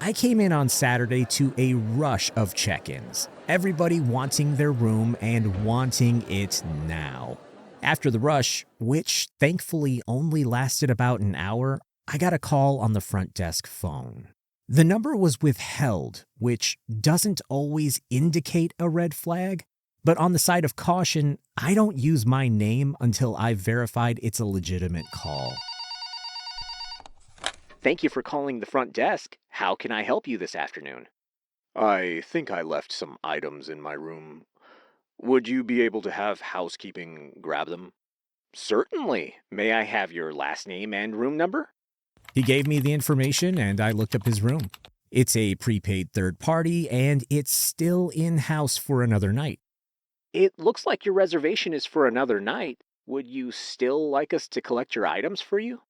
I came in on Saturday to a rush of check-ins, everybody wanting their room and wanting it now. After the rush, which thankfully only lasted about an hour, I got a call on the front desk phone. The number was withheld, which doesn't always indicate a red flag, but on the side of caution, I don't use my name until I've verified it's a legitimate call. Thank you for calling the front desk. How can I help you this afternoon? I think I left some items in my room. Would you be able to have housekeeping grab them? Certainly. May I have your last name and room number? He gave me the information and I looked up his room. It's a prepaid third party and it's still in-house for another night. It looks like your reservation is for another night. Would you still like us to collect your items for you?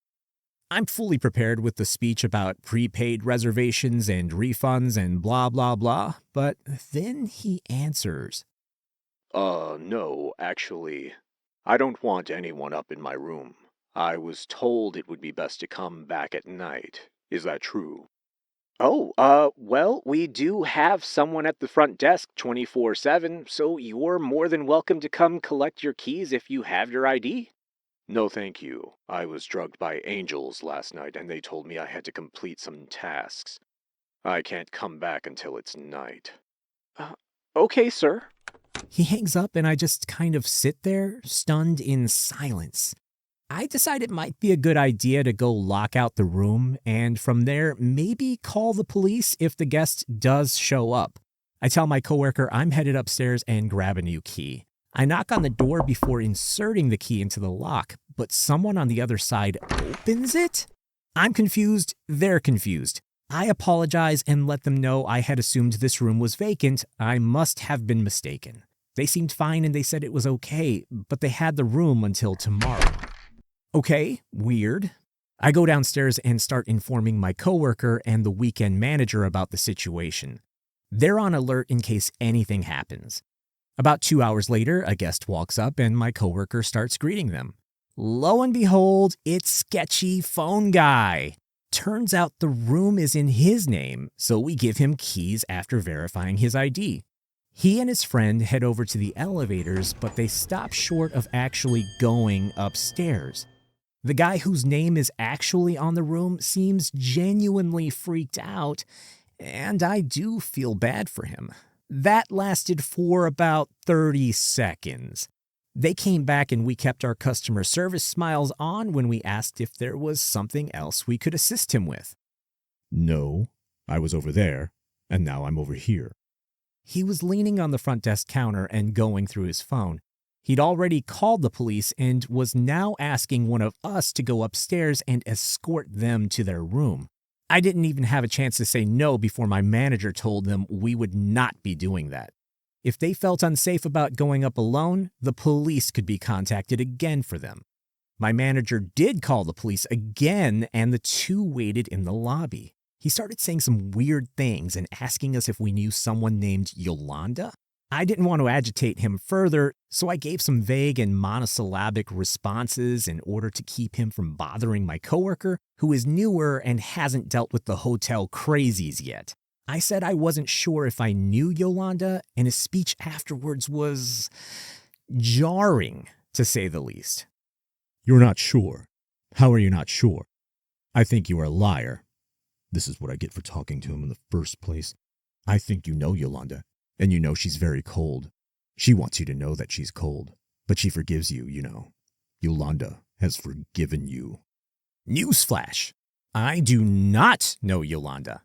I'm fully prepared with the speech about prepaid reservations and refunds and blah, blah, blah, but then he answers. No, actually, I don't want anyone up in my room. I was told it would be best to come back at night. Is that true? Well, we do have someone at the front desk 24/7, so you're more than welcome to come collect your keys if you have your ID. No, thank you. I was drugged by angels last night and they told me I had to complete some tasks. I can't come back until it's night. Okay, sir. He hangs up and I just kind of sit there, stunned in silence. I decide it might be a good idea to go lock out the room and from there maybe call the police if the guest does show up. I tell my coworker I'm headed upstairs and grab a new key. I knock on the door before inserting the key into the lock, but someone on the other side opens it? I'm confused, they're confused. I apologize and let them know I had assumed this room was vacant. I must have been mistaken. They seemed fine and they said it was okay, but they had the room until tomorrow. Okay, weird. I go downstairs and start informing my coworker and the weekend manager about the situation. They're on alert in case anything happens. About 2 hours later, a guest walks up and my coworker starts greeting them. Lo and behold, it's sketchy phone guy. Turns out the room is in his name, so we give him keys after verifying his ID. He and his friend head over to the elevators, but they stop short of actually going upstairs. The guy whose name is actually on the room seems genuinely freaked out, and I do feel bad for him. That lasted for about 30 seconds. They came back and we kept our customer service smiles on when we asked if there was something else we could assist him with. No, I was over there, and now I'm over here. He was leaning on the front desk counter and going through his phone. He'd already called the police and was now asking one of us to go upstairs and escort them to their room. I didn't even have a chance to say no before my manager told them we would not be doing that. If they felt unsafe about going up alone, the police could be contacted again for them. My manager did call the police again, and the two waited in the lobby. He started saying some weird things and asking us if we knew someone named Yolanda. I didn't want to agitate him further, so I gave some vague and monosyllabic responses in order to keep him from bothering my coworker, who is newer and hasn't dealt with the hotel crazies yet. I said I wasn't sure if I knew Yolanda, and his speech afterwards was jarring, to say the least. You're not sure. How are you not sure? I think you are a liar. This is what I get for talking to him in the first place. I think you know Yolanda, and you know she's very cold. She wants you to know that she's cold, but she forgives you, you know. Yolanda has forgiven you. Newsflash. I do not know Yolanda.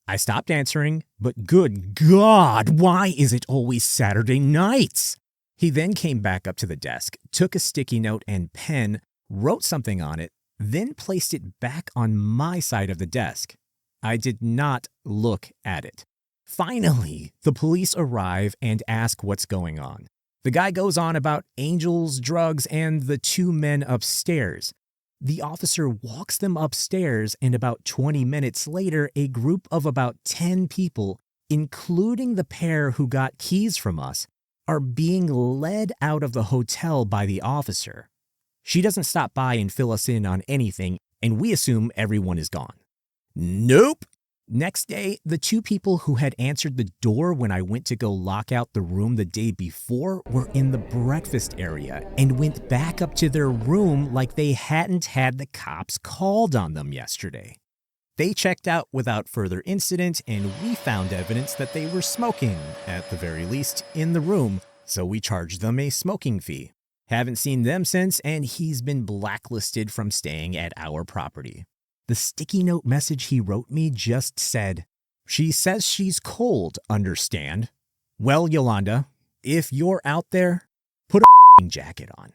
I stopped answering, but good God, why is it always Saturday nights? He then came back up to the desk, took a sticky note and pen, wrote something on it, then placed it back on my side of the desk. I did not look at it. Finally, the police arrive and ask what's going on. The guy goes on about angels, drugs, and the two men upstairs. The officer walks them upstairs, and about 20 minutes later, a group of about 10 people, including the pair who got keys from us, are being led out of the hotel by the officer. She doesn't stop by and fill us in on anything, and we assume everyone is gone. Nope. Next day, the two people who had answered the door when I went to go lock out the room the day before were in the breakfast area and went back up to their room like they hadn't had the cops called on them yesterday. They checked out without further incident, and we found evidence that they were smoking, at the very least, in the room, so we charged them a smoking fee. Haven't seen them since, and he's been blacklisted from staying at our property. The sticky note message he wrote me just said, "She says she's cold, understand? Well, Yolanda, if you're out there, put a jacket on."